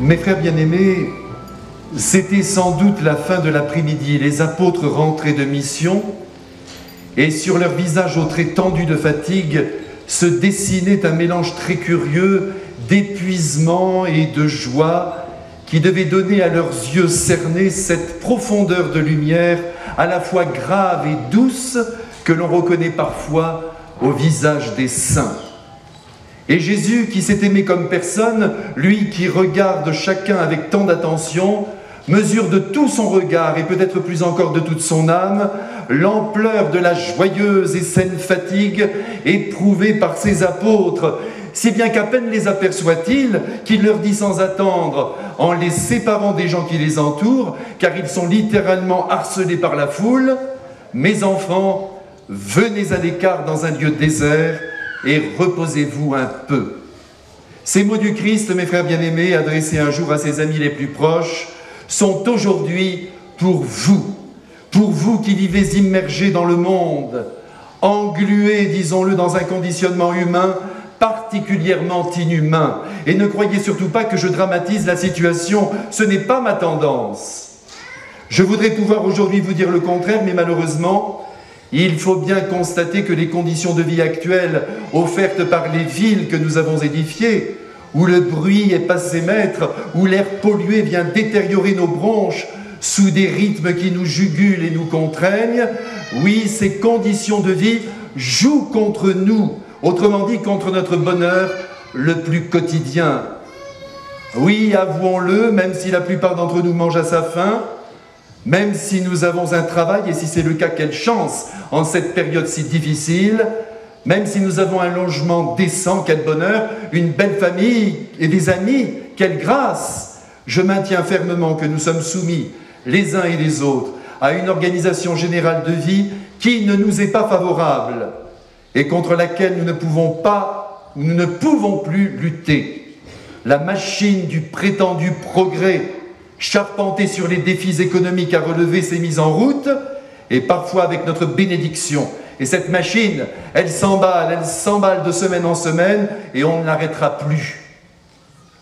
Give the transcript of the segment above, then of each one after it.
Mes frères bien-aimés, c'était sans doute la fin de l'après-midi. Les apôtres rentraient de mission et sur leur visage aux traits tendus de fatigue se dessinait un mélange très curieux d'épuisement et de joie qui devait donner à leurs yeux cernés cette profondeur de lumière à la fois grave et douce que l'on reconnaît parfois au visage des saints. Et Jésus, qui s'est aimé comme personne, lui qui regarde chacun avec tant d'attention, mesure de tout son regard et peut-être plus encore de toute son âme l'ampleur de la joyeuse et saine fatigue éprouvée par ses apôtres, si bien qu'à peine les aperçoit-il qu'il leur dit sans attendre, en les séparant des gens qui les entourent, car ils sont littéralement harcelés par la foule, « Mes enfants, venez à l'écart dans un lieu désert et reposez-vous un peu. » Ces mots du Christ, mes frères bien-aimés, adressés un jour à ses amis les plus proches, sont aujourd'hui pour vous qui vivez immergés dans le monde, englués, disons-le, dans un conditionnement humain particulièrement inhumain. Et ne croyez surtout pas que je dramatise la situation, ce n'est pas ma tendance. Je voudrais pouvoir aujourd'hui vous dire le contraire, mais malheureusement, il faut bien constater que les conditions de vie actuelles offertes par les villes que nous avons édifiées, où le bruit est passé maître, où l'air pollué vient détériorer nos bronches sous des rythmes qui nous jugulent et nous contraignent, oui, ces conditions de vie jouent contre nous, autrement dit contre notre bonheur le plus quotidien. Oui, avouons-le, même si la plupart d'entre nous mangent à sa faim, même si nous avons un travail, et si c'est le cas, quelle chance en cette période si difficile, même si nous avons un logement décent, quel bonheur, une belle famille et des amis, quelle grâce, je maintiens fermement que nous sommes soumis, les uns et les autres, à une organisation générale de vie qui ne nous est pas favorable et contre laquelle nous ne pouvons plus lutter. La machine du prétendu progrès, charpentée sur les défis économiques à relever, s'est mise en route, et parfois avec notre bénédiction. Et cette machine, elle s'emballe de semaine en semaine, et on ne l'arrêtera plus.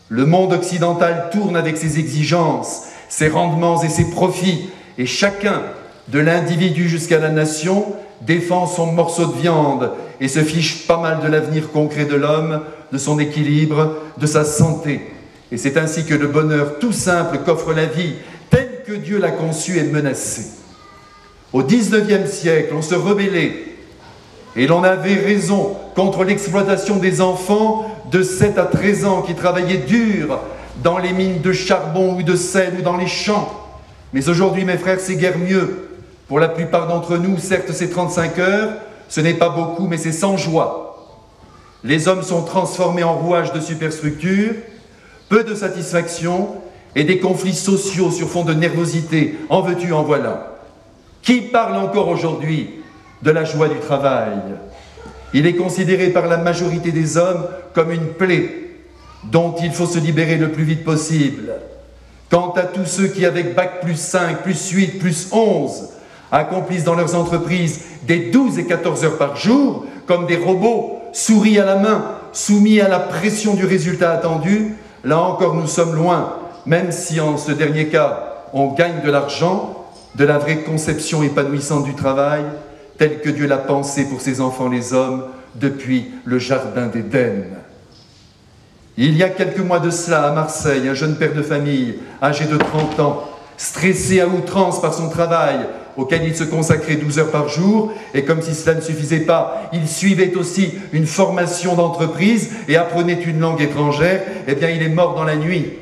Le monde occidental tourne avec ses exigences, ses rendements et ses profits, et chacun, de l'individu jusqu'à la nation, défend son morceau de viande et se fiche pas mal de l'avenir concret de l'homme, de son équilibre, de sa santé. Et c'est ainsi que le bonheur tout simple qu'offre la vie, tel que Dieu l'a conçu, est menacé. Au XIXe siècle, on se rebellait et l'on avait raison contre l'exploitation des enfants de 7 à 13 ans qui travaillaient dur dans les mines de charbon ou de sel ou dans les champs. Mais aujourd'hui, mes frères, c'est guère mieux. Pour la plupart d'entre nous, certes, c'est 35 heures, ce n'est pas beaucoup, mais c'est sans joie. Les hommes sont transformés en rouages de superstructures, peu de satisfaction et des conflits sociaux sur fond de nervosité. En veux-tu, en voilà. Qui parle encore aujourd'hui de la joie du travail? Il est considéré par la majorité des hommes comme une plaie dont il faut se libérer le plus vite possible. Quant à tous ceux qui, avec bac plus 5, plus 8, plus 11, accomplissent dans leurs entreprises des 12 et 14 heures par jour, comme des robots, souris à la main, soumis à la pression du résultat attendu, là encore nous sommes loin, même si en ce dernier cas, on gagne de l'argent, de la vraie conception épanouissante du travail, telle que Dieu l'a pensée pour ses enfants les hommes depuis le jardin d'Éden. Il y a quelques mois de cela, à Marseille, un jeune père de famille, âgé de 30 ans, stressé à outrance par son travail, auquel il se consacrait 12 heures par jour, et comme si cela ne suffisait pas, il suivait aussi une formation d'entreprise et apprenait une langue étrangère, eh bien il est mort dans la nuit,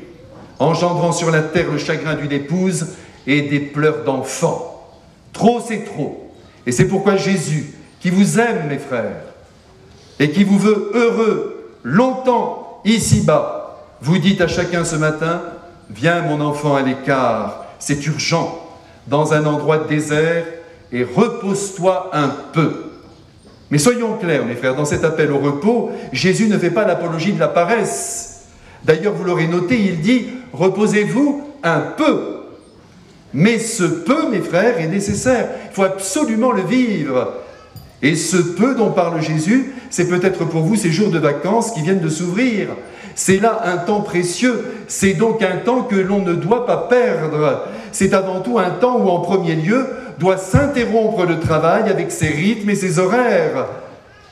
engendrant sur la terre le chagrin d'une épouse et des pleurs d'enfants. Trop, c'est trop. Et c'est pourquoi Jésus, qui vous aime, mes frères, et qui vous veut heureux, longtemps, ici-bas, vous dit à chacun ce matin, « Viens, mon enfant, à l'écart, c'est urgent, dans un endroit désert, et repose-toi un peu. » Mais soyons clairs, mes frères, dans cet appel au repos, Jésus ne fait pas l'apologie de la paresse. D'ailleurs, vous l'aurez noté, il dit « Reposez-vous un peu ». Mais ce peu, mes frères, est nécessaire. Il faut absolument le vivre. Et ce peu dont parle Jésus, c'est peut-être pour vous ces jours de vacances qui viennent de s'ouvrir. C'est là un temps précieux, c'est donc un temps que l'on ne doit pas perdre. C'est avant tout un temps où, en premier lieu, doit s'interrompre le travail avec ses rythmes et ses horaires.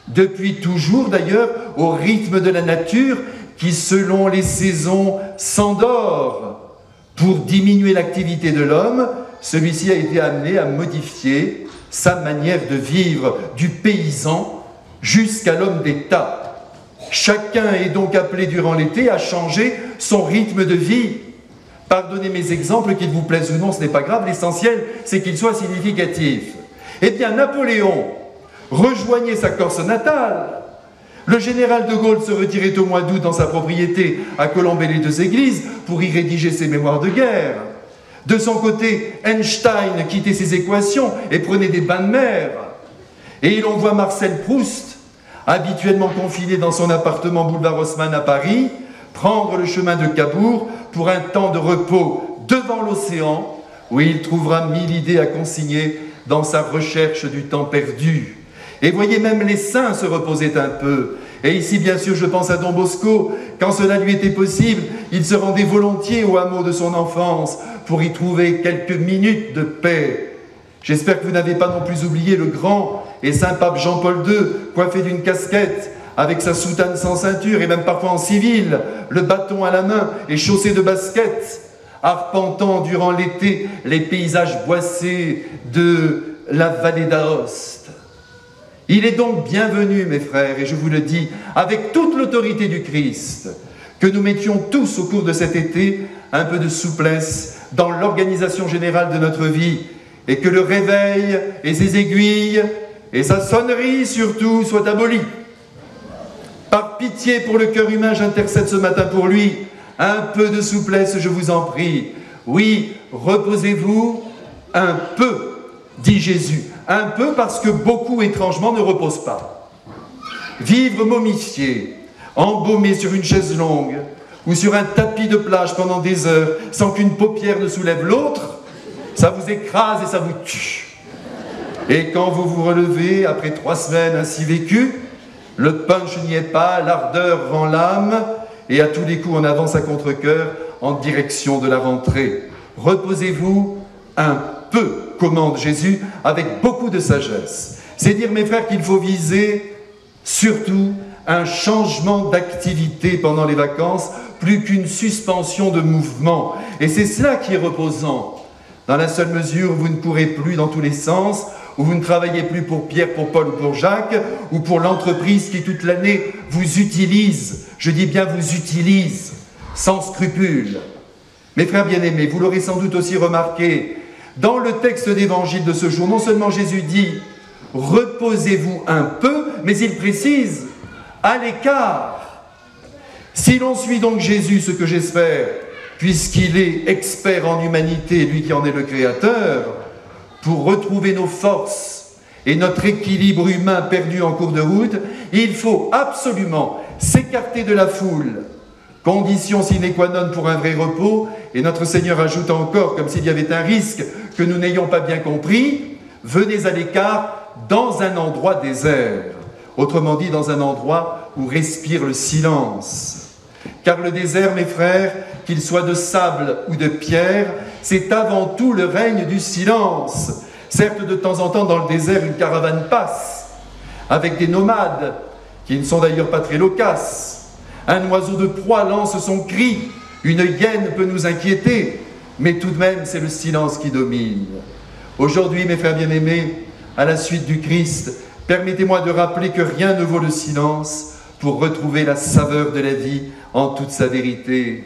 Depuis toujours, d'ailleurs, au rythme de la nature qui, selon les saisons, s'endort. Pour diminuer l'activité de l'homme, celui-ci a été amené à modifier sa manière de vivre, du paysan jusqu'à l'homme d'État. Chacun est donc appelé durant l'été à changer son rythme de vie. Pardonnez mes exemples, qu'ils vous plaisent ou non, ce n'est pas grave, l'essentiel c'est qu'ils soient significatifs. Eh bien, Napoléon rejoignait sa Corse natale. Le général de Gaulle se retirait au mois d'août dans sa propriété à Colombey-les-Deux-Églises pour y rédiger ses mémoires de guerre. De son côté, Einstein quittait ses équations et prenait des bains de mer. Et l'on voit Marcel Proust, habituellement confiné dans son appartement boulevard Haussmann à Paris, prendre le chemin de Cabourg pour un temps de repos devant l'océan, où il trouvera 1000 idées à consigner dans sa recherche du temps perdu. Et voyez, même les saints se reposaient un peu. Et ici, bien sûr, je pense à Don Bosco. Quand cela lui était possible, il se rendait volontiers au hameau de son enfance pour y trouver quelques minutes de paix. J'espère que vous n'avez pas non plus oublié le grand et saint pape Jean-Paul II, coiffé d'une casquette, avec sa soutane sans ceinture et même parfois en civil, le bâton à la main et chaussé de baskets, arpentant durant l'été les paysages boissés de la vallée d'Aoste. Il est donc bienvenu, mes frères, et je vous le dis, avec toute l'autorité du Christ, que nous mettions tous au cours de cet été un peu de souplesse dans l'organisation générale de notre vie, et que le réveil et ses aiguilles, et sa sonnerie surtout, soient abolis. Par pitié pour le cœur humain, j'intercède ce matin pour lui. Un peu de souplesse, je vous en prie. Oui, reposez-vous un peu, dit Jésus. Un peu parce que beaucoup, étrangement, ne reposent pas. Vivre momifié, embaumé sur une chaise longue ou sur un tapis de plage pendant des heures sans qu'une paupière ne soulève l'autre, ça vous écrase et ça vous tue. Et quand vous vous relevez après 3 semaines ainsi vécues, le punch n'y est pas, l'ardeur rend l'âme, et à tous les coups on avance à contre-cœur en direction de la rentrée. Reposez-vous un peu, commande Jésus, avec beaucoup de sagesse. C'est dire, mes frères, qu'il faut viser surtout un changement d'activité pendant les vacances, plus qu'une suspension de mouvement. Et c'est cela qui est reposant, dans la seule mesure où vous ne courez plus dans tous les sens, où vous ne travaillez plus pour Pierre, pour Paul ou pour Jacques, ou pour l'entreprise qui toute l'année vous utilise, je dis bien vous utilise, sans scrupule. Mes frères bien-aimés, vous l'aurez sans doute aussi remarqué, dans le texte d'évangile de ce jour, non seulement Jésus dit « reposez-vous un peu », mais il précise « à l'écart ». Si l'on suit donc Jésus, ce que j'espère, puisqu'il est expert en humanité, lui qui en est le créateur, pour retrouver nos forces et notre équilibre humain perdu en cours de route, il faut absolument s'écarter de la foule, condition sine qua non pour un vrai repos, et notre Seigneur ajoute encore, comme s'il y avait un risque que nous n'ayons pas bien compris, venez à l'écart dans un endroit désert, autrement dit dans un endroit où respire le silence. Car le désert, mes frères, qu'il soit de sable ou de pierre, c'est avant tout le règne du silence. Certes, de temps en temps, dans le désert, une caravane passe, avec des nomades, qui ne sont d'ailleurs pas très loquaces. Un oiseau de proie lance son cri, une hyène peut nous inquiéter, mais tout de même, c'est le silence qui domine. Aujourd'hui, mes frères bien-aimés, à la suite du Christ, permettez-moi de rappeler que rien ne vaut le silence pour retrouver la saveur de la vie en toute sa vérité.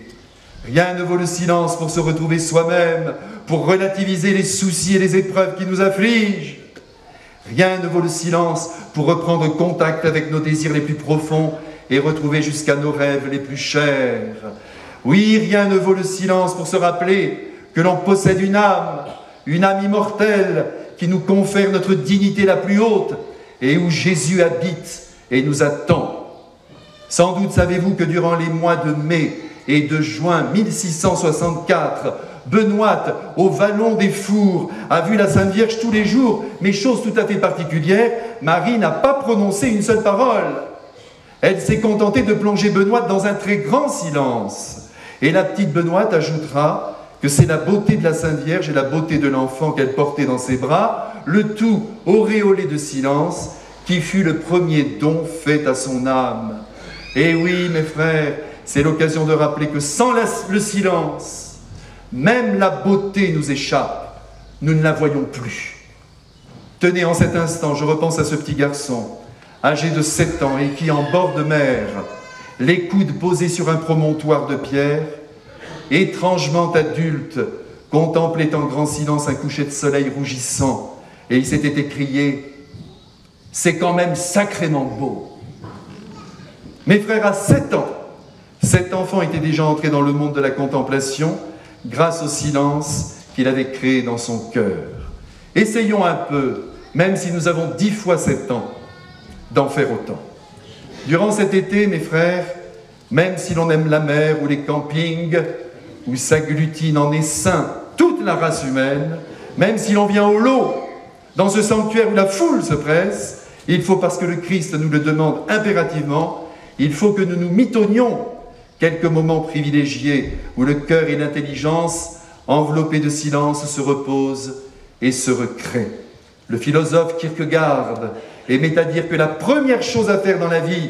Rien ne vaut le silence pour se retrouver soi-même, pour relativiser les soucis et les épreuves qui nous affligent. Rien ne vaut le silence pour reprendre contact avec nos désirs les plus profonds et retrouver jusqu'à nos rêves les plus chers. Oui, rien ne vaut le silence pour se rappeler que l'on possède une âme immortelle qui nous confère notre dignité la plus haute et où Jésus habite et nous attend. Sans doute savez-vous que durant les mois de mai et de juin 1664, Benoîte, au vallon des Fours, a vu la Sainte Vierge tous les jours, mais chose tout à fait particulière, Marie n'a pas prononcé une seule parole. Elle s'est contentée de plonger Benoîte dans un très grand silence. Et la petite Benoîte ajoutera que c'est la beauté de la Sainte Vierge et la beauté de l'enfant qu'elle portait dans ses bras, le tout auréolé de silence, qui fut le premier don fait à son âme. Et oui, mes frères, c'est l'occasion de rappeler que sans le silence, même la beauté nous échappe, nous ne la voyons plus. Tenez, en cet instant, je repense à ce petit garçon, âgé de 7 ans et qui, en bord de mer, les coudes posés sur un promontoire de pierre, étrangement adulte, contemplait en grand silence un coucher de soleil rougissant, et il s'était écrié « C'est quand même sacrément beau !» Mes frères, à 7 ans, cet enfant était déjà entré dans le monde de la contemplation grâce au silence qu'il avait créé dans son cœur. Essayons un peu, même si nous avons 10 fois 7 ans, d'en faire autant. Durant cet été, mes frères, même si l'on aime la mer ou les campings, où s'agglutine en essaim toute la race humaine, même si l'on vient au lot, dans ce sanctuaire où la foule se presse, il faut, parce que le Christ nous le demande impérativement, il faut que nous nous mitonnions quelques moments privilégiés où le cœur et l'intelligence, enveloppés de silence, se reposent et se recréent. Le philosophe Kierkegaard aimait à dire que la première chose à faire dans la vie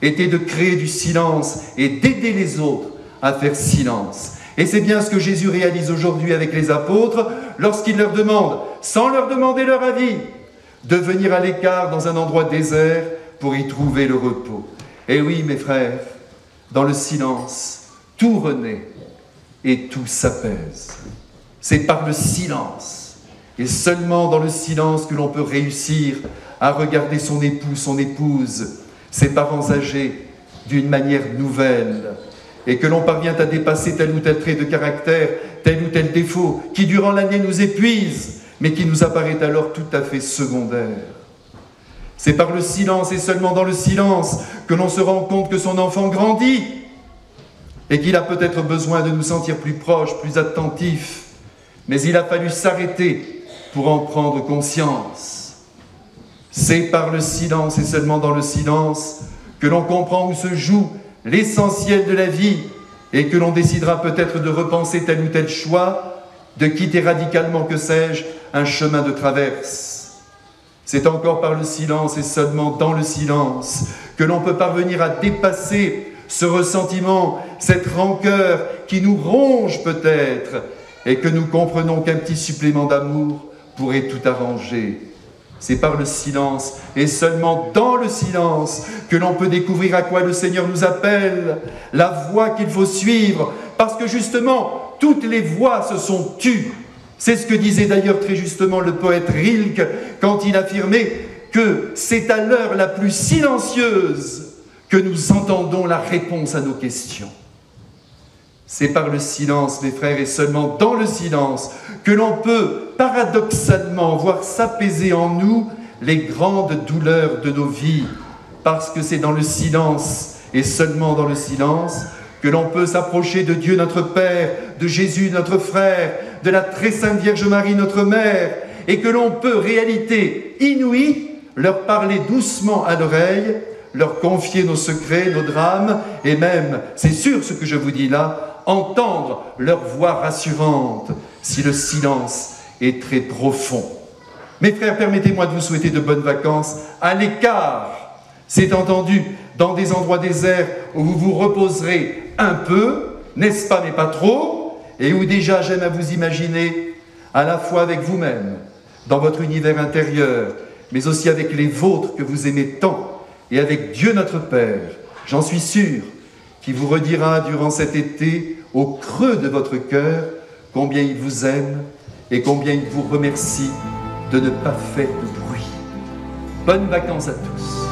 était de créer du silence et d'aider les autres à faire silence. Et c'est bien ce que Jésus réalise aujourd'hui avec les apôtres lorsqu'il leur demande, sans leur demander leur avis, de venir à l'écart dans un endroit désert pour y trouver le repos. Et oui, mes frères, dans le silence, tout renaît et tout s'apaise. C'est par le silence, et seulement dans le silence, que l'on peut réussir à regarder son époux, son épouse, ses parents âgés d'une manière nouvelle, et que l'on parvient à dépasser tel ou tel trait de caractère, tel ou tel défaut, qui durant l'année nous épuise, mais qui nous apparaît alors tout à fait secondaire. C'est par le silence et seulement dans le silence que l'on se rend compte que son enfant grandit et qu'il a peut-être besoin de nous sentir plus proches, plus attentifs, mais il a fallu s'arrêter pour en prendre conscience. C'est par le silence et seulement dans le silence que l'on comprend où se joue l'essentiel de la vie et que l'on décidera peut-être de repenser tel ou tel choix, de quitter radicalement, que sais-je, un chemin de traverse. C'est encore par le silence et seulement dans le silence que l'on peut parvenir à dépasser ce ressentiment, cette rancœur qui nous ronge peut-être et que nous comprenons qu'un petit supplément d'amour pourrait tout arranger. C'est par le silence et seulement dans le silence que l'on peut découvrir à quoi le Seigneur nous appelle, la voie qu'il faut suivre, parce que justement, toutes les voies se sont tues. C'est ce que disait d'ailleurs très justement le poète Rilke quand il affirmait que c'est à l'heure la plus silencieuse que nous entendons la réponse à nos questions. C'est par le silence, mes frères, et seulement dans le silence que l'on peut paradoxalement voir s'apaiser en nous les grandes douleurs de nos vies, parce que c'est dans le silence et seulement dans le silence que l'on peut s'approcher de Dieu notre Père, de Jésus notre frère, de la très sainte Vierge Marie notre mère, et que l'on peut, réalité inouïe, leur parler doucement à l'oreille, leur confier nos secrets, nos drames, et même, c'est sûr ce que je vous dis là, entendre leur voix rassurante, si le silence est très profond. Mes frères, permettez-moi de vous souhaiter de bonnes vacances à l'écart, c'est entendu, dans des endroits déserts où vous vous reposerez un peu, n'est-ce pas, mais pas trop, et où déjà j'aime à vous imaginer à la fois avec vous-même, dans votre univers intérieur, mais aussi avec les vôtres que vous aimez tant, et avec Dieu notre Père, j'en suis sûr, qui vous redira durant cet été, au creux de votre cœur, combien il vous aime et combien il vous remercie de ne pas faire de bruit. Bonnes vacances à tous.